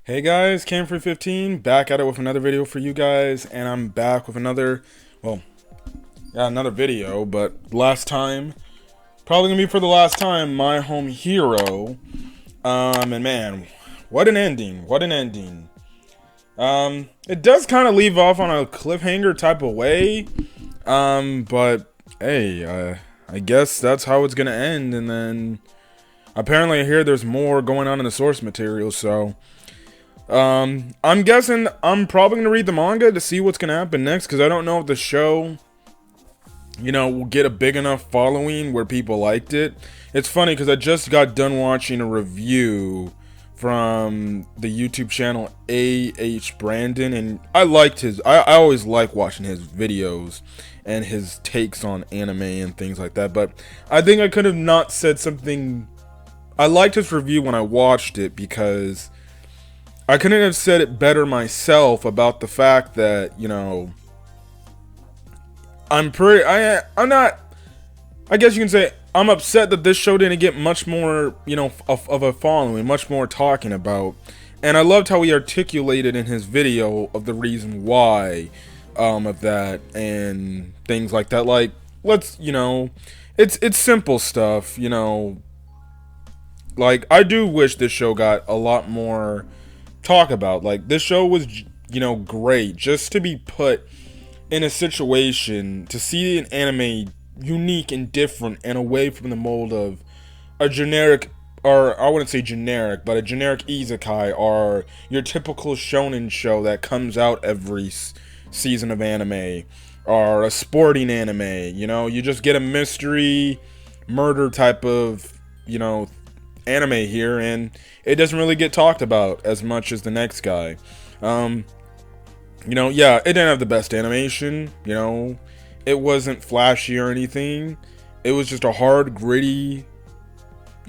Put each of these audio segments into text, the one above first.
Hey guys, Cam315 back at it with another video for you guys, and I'm back with another, another video, but last time, probably gonna be for the last time, My Home Hero. And man, what an ending, what an ending. It does kind of leave off on a cliffhanger type of way, but hey, I guess that's how it's gonna end, and then apparently I hear there's more going on in the source material, so I'm guessing I'm probably gonna read the manga to see what's gonna happen next, because I don't know if the show, will get a big enough following where people liked it. It's funny because I just got done watching a review from the YouTube channel A.H. Brandon, and I liked his. I always like watching his videos and his takes on anime and things like that. But I think I could have not said something. I liked his review when I watched it because I couldn't have said it better myself about the fact that, I'm not, I guess you can say, I'm upset that this show didn't get much more, of a following, much more talking about. And I loved how he articulated in his video of the reason why, of that and things like that. Like, it's simple stuff, like, I do wish this show got a lot more talk about. Like, this show was, great just to be put in a situation to see an anime unique and different and away from the mold of a generic, or I wouldn't say generic, but a generic isekai or your typical shonen show that comes out every season of anime, or a sporting anime. You just get a mystery murder type of anime here, and it doesn't really get talked about as much as the next guy. Yeah, it didn't have the best animation, it wasn't flashy or anything. It was just a hard, gritty,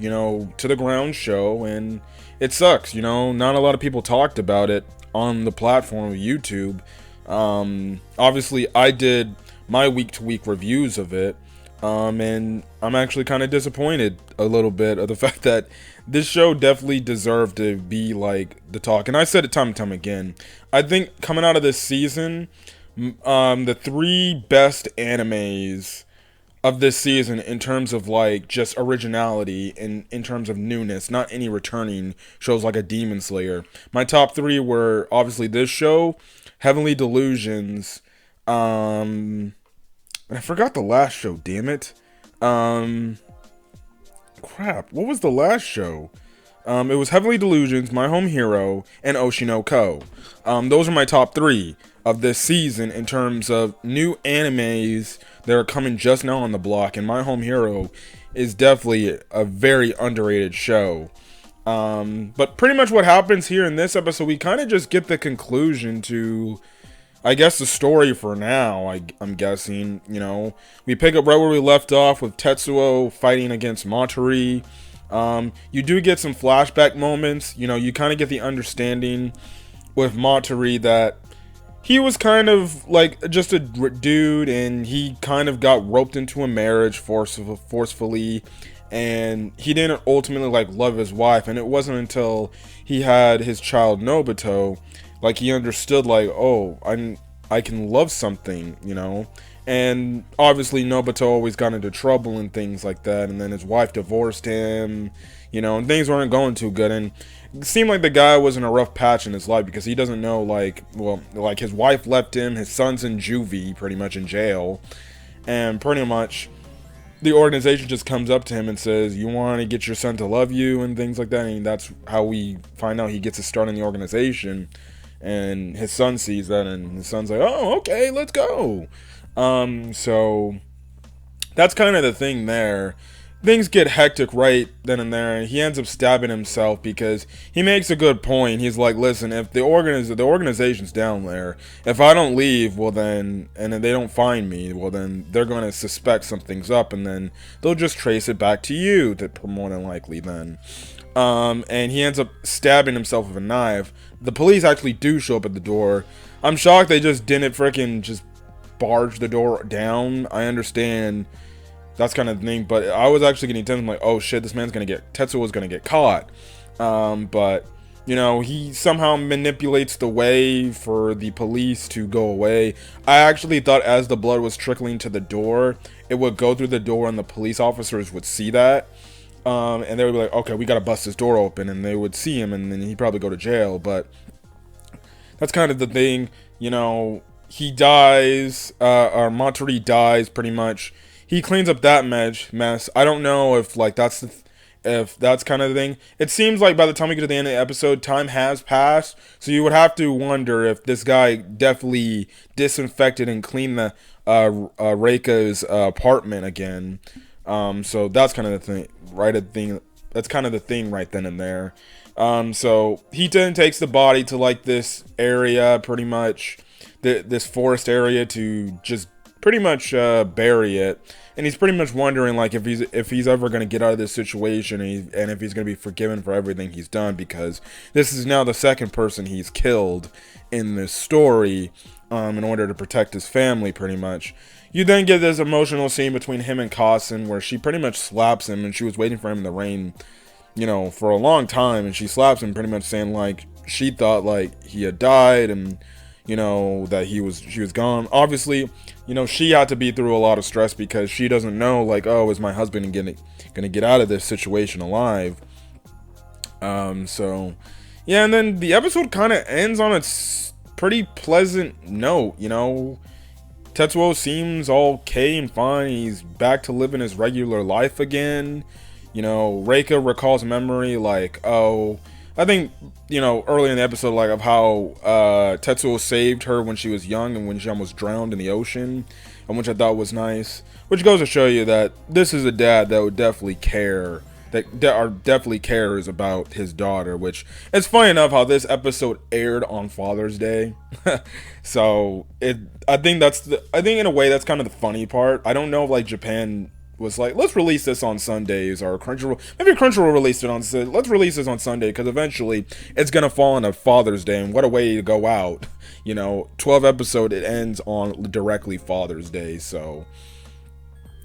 to the ground show, and it sucks, not a lot of people talked about it on the platform of YouTube. Obviously I did my week-to-week reviews of it, and I'm actually kind of disappointed a little bit of the fact that this show definitely deserved to be like the talk. And I said it time and time again. I think coming out of this season, the three best animes of this season in terms of like just originality and in terms of newness, not any returning shows like a Demon Slayer. My top three were obviously this show, Heavenly Delusions, I forgot the last show, damn it. Crap, what was the last show? It was Heavenly Delusions, My Home Hero, and Oshinoko. Those are my top three of this season in terms of new animes that are coming just now on the block, and My Home Hero is definitely a very underrated show. But pretty much what happens here in this episode, we kind of just get the conclusion to, I guess, the story for now. I'm guessing, we pick up right where we left off with Tetsuo fighting against Matori. You do get some flashback moments. You kind of get the understanding with Matori that he was kind of like just a dude, and he kind of got roped into a marriage forcefully, and he didn't ultimately like love his wife. And it wasn't until he had his child Nobuto, like, he understood, like, oh, I can love something, and obviously Nobuto always got into trouble and things like that, and then his wife divorced him, and things weren't going too good, and it seemed like the guy was in a rough patch in his life because he doesn't know, like his wife left him, his son's in juvie, pretty much in jail, and pretty much the organization just comes up to him and says, you want to get your son to love you and things like that, and that's how we find out he gets a start in the organization. And his son sees that, and his son's like, oh, okay, let's go. So that's kind of the thing there. Things get hectic right then and there, and he ends up stabbing himself because he makes a good point. He's like, listen, if the organization's down there, if I don't leave, well then, and then they don't find me, well then they're going to suspect something's up, and then they'll just trace it back to you, more than likely then. And he ends up stabbing himself with a knife. The police actually do show up at the door. I'm shocked they just didn't freaking just barge the door down. I understand that's kind of the thing, but I was actually getting tense. I'm like, oh shit, this man's gonna get, Tetsuo's gonna get caught. But he somehow manipulates the way for the police to go away. I actually thought as the blood was trickling to the door, it would go through the door and the police officers would see that. And they would be like, okay, we gotta bust this door open, and they would see him, and then he'd probably go to jail. But that's kind of the thing, he dies, or Monterey dies pretty much. He cleans up that mess. I don't know if if that's kind of the thing. It seems like by the time we get to the end of the episode, time has passed, so you would have to wonder if this guy definitely disinfected and cleaned the Reika's apartment again. So that's kind of the thing, right? That's kind of the thing right then and there. So he then takes the body to like this area, pretty much, this forest area, to just pretty much bury it. And he's pretty much wondering like if he's ever gonna get out of this situation, and if he's gonna be forgiven for everything he's done, because this is now the second person he's killed in this story, in order to protect his family, pretty much. You then get this emotional scene between him and Kassen, where she pretty much slaps him, and she was waiting for him in the rain, for a long time, and she slaps him, pretty much saying like she thought like he had died, and that she was gone. Obviously, she had to be through a lot of stress, because she doesn't know like, oh, is my husband gonna get out of this situation alive? So yeah, and then the episode kind of ends on a pretty pleasant note. Tetsuo seems okay and fine. He's back to living his regular life again. Reika recalls memory like, oh, I think, early in the episode, like, of how Tetsuo saved her when she was young and when she almost drowned in the ocean, and which I thought was nice. Which goes to show you that this is a dad that would definitely care, definitely cares about his daughter. Which, it's funny enough how this episode aired on Father's Day. So I think in a way that's kind of the funny part. I don't know if like Japan was like, let's release this on Sundays, or maybe Crunchyroll released it let's release this on Sunday, because eventually it's gonna fall on a Father's Day, and what a way to go out. 12 episode, it ends on directly Father's Day, so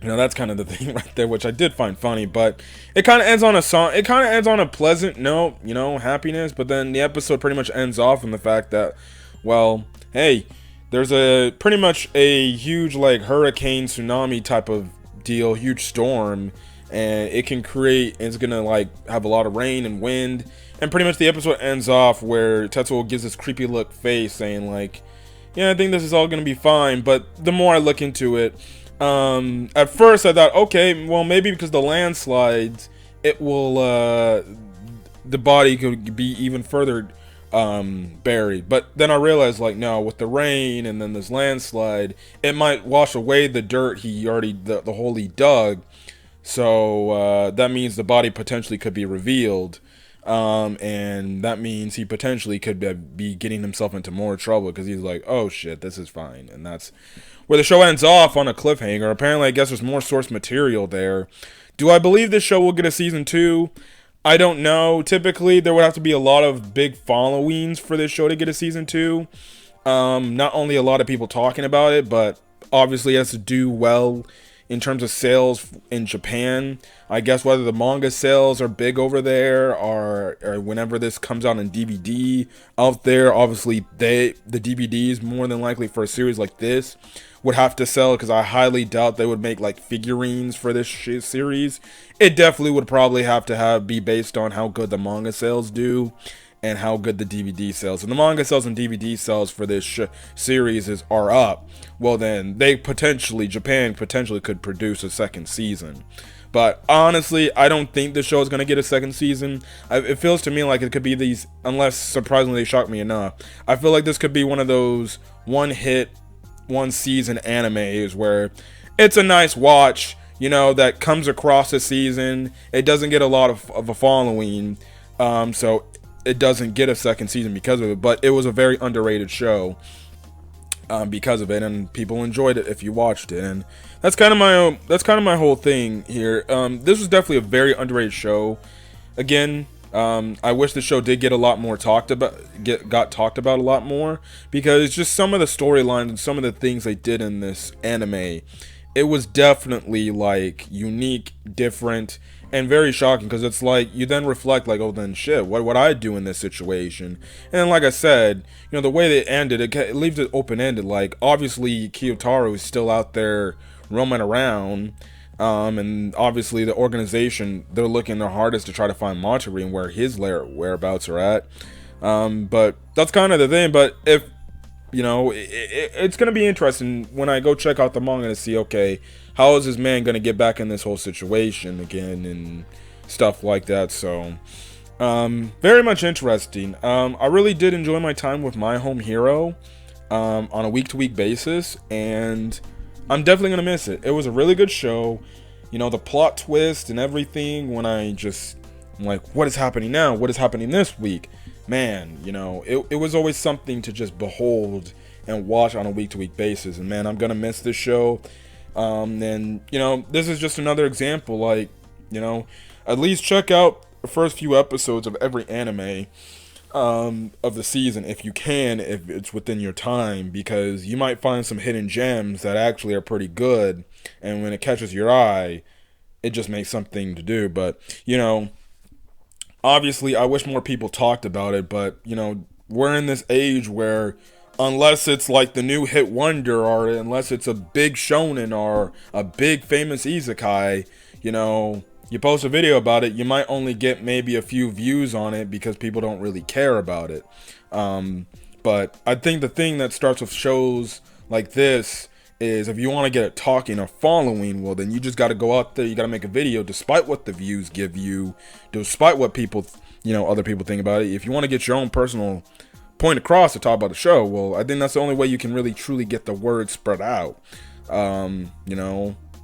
that's kind of the thing right there, which I did find funny. But it kind of ends on a pleasant note, happiness. But then the episode pretty much ends off in the fact that, well, hey, there's pretty much a huge like hurricane, tsunami type of deal, huge storm, and it's gonna like have a lot of rain and wind, and pretty much the episode ends off where Tetsuo gives this creepy look face, saying like, yeah, I think this is all gonna be fine. But the more I look into it, at first I thought, okay, well, maybe because the landslides, it will the body could be even further buried. But then I realized, like, no, with the rain and then this landslide, it might wash away the dirt the hole he dug. So that means the body potentially could be revealed, and that means he potentially could be getting himself into more trouble, because he's like, oh shit, this is fine. And that's where the show ends off, on a cliffhanger. Apparently, I guess there's more source material there. Do I believe this show will get a season 2? I don't know. Typically, there would have to be a lot of big followings for this show to get a season 2. Not only a lot of people talking about it, but obviously it has to do well in terms of sales in Japan. I guess whether the manga sales are big over there, or whenever this comes out in DVD out there, obviously the DVDs, more than likely for a series like this, would have to sell, because I highly doubt they would make like figurines for this series. It definitely would probably have to be based on how good the manga sales do and how good the DVD sales. And the manga sales and DVD sales for this series are up, well then Japan potentially could produce a second season. But honestly, I don't think the show is going to get a second season. It feels to me like it could be these, unless surprisingly they shock me enough, I feel like this could be one of those one-hit, one-season animes where it's a nice watch, that comes across a season. It doesn't get a lot of a following, so it doesn't get a second season because of it. But it was a very underrated show because of it, and people enjoyed it if you watched it. And that's kind of my whole thing here. This was definitely a very underrated show. Again, I wish the show did get a lot more talked about a lot more, because just some of the storylines and some of the things they did in this anime, it was definitely like unique, different, and very shocking, because it's like you then reflect like, oh, then shit, what would I do in this situation? And then, like I said, the way they ended it leaves it open-ended. Like, obviously Kiyotaro is still out there roaming around, and obviously the organization, they're looking their hardest to try to find Matsuri and where his whereabouts are at. But that's kind of the thing. But if it's gonna be interesting when I go check out the manga to see, okay, how is this man gonna get back in this whole situation again and stuff like that. So very much interesting. I really did enjoy my time with My Home Hero on a week-to-week basis, and I'm definitely gonna miss it. It was a really good show. The plot twist and everything, when I'm like, what is happening now? What is happening this week? Man, it was always something to just behold and watch on a week-to-week basis. And man, I'm gonna miss this show. And this is just another example. Like, at least check out the first few episodes of every anime of the season if you can, if it's within your time, because you might find some hidden gems that actually are pretty good, and when it catches your eye, it just makes something to do. But obviously I wish more people talked about it, but we're in this age where unless it's like the new hit wonder, or unless it's a big shonen or a big famous isekai, you post a video about it, you might only get maybe a few views on it because people don't really care about it. But I think the thing that starts with shows like this is, if you want to get it talking or following, well, then you just got to go out there, you got to make a video despite what the views give you, despite what people, other people think about it. If you want to get your own personal point across to talk about the show, well, I think that's the only way you can really truly get the word spread out.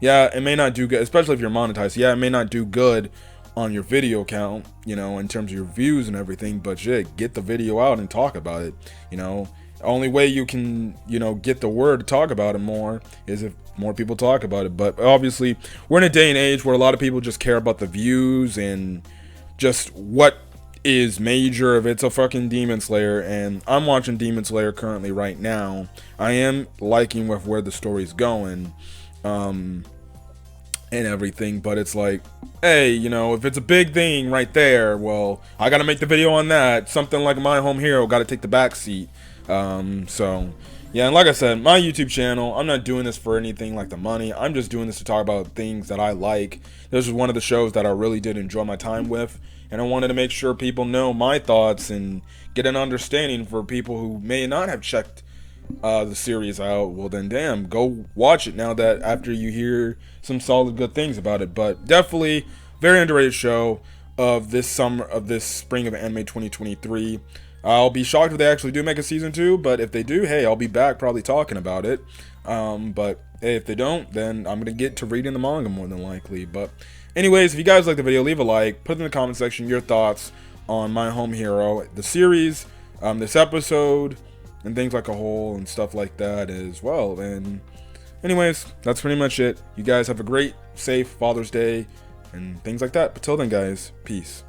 Yeah, it may not do good, especially if you're monetized. Yeah, it may not do good on your video count, in terms of your views and everything, but shit, get the video out and talk about it. The only way you can, get the word to talk about it more is if more people talk about it. But obviously, we're in a day and age where a lot of people just care about the views and just what is major, if it's a fucking Demon Slayer. And I'm watching Demon Slayer currently right now. I am liking with where the story's going. And everything, but it's like, hey, if it's a big thing right there, well, I gotta make the video on that. Something like My Home Hero gotta take the back seat. So yeah, and like I said, my YouTube channel, I'm not doing this for anything like the money. I'm just doing this to talk about things that I like. This was one of the shows that I really did enjoy my time with, and I wanted to make sure people know my thoughts and get an understanding for people who may not have checked the series out. Well, then damn, go watch it now that after you hear some solid good things about it. But definitely very underrated show of this spring of anime 2023. I'll be shocked if they actually do make a season 2, but if they do, hey, I'll be back probably talking about it. But hey, if they don't, then I'm gonna get to reading the manga more than likely. But anyways, if you guys like the video, leave a like, put in the comment section your thoughts on My Home Hero, the series, this episode, and things like a whole and stuff like that as well. And anyways, that's pretty much it. You guys have a great, safe Father's Day and things like that. But till then, guys, peace.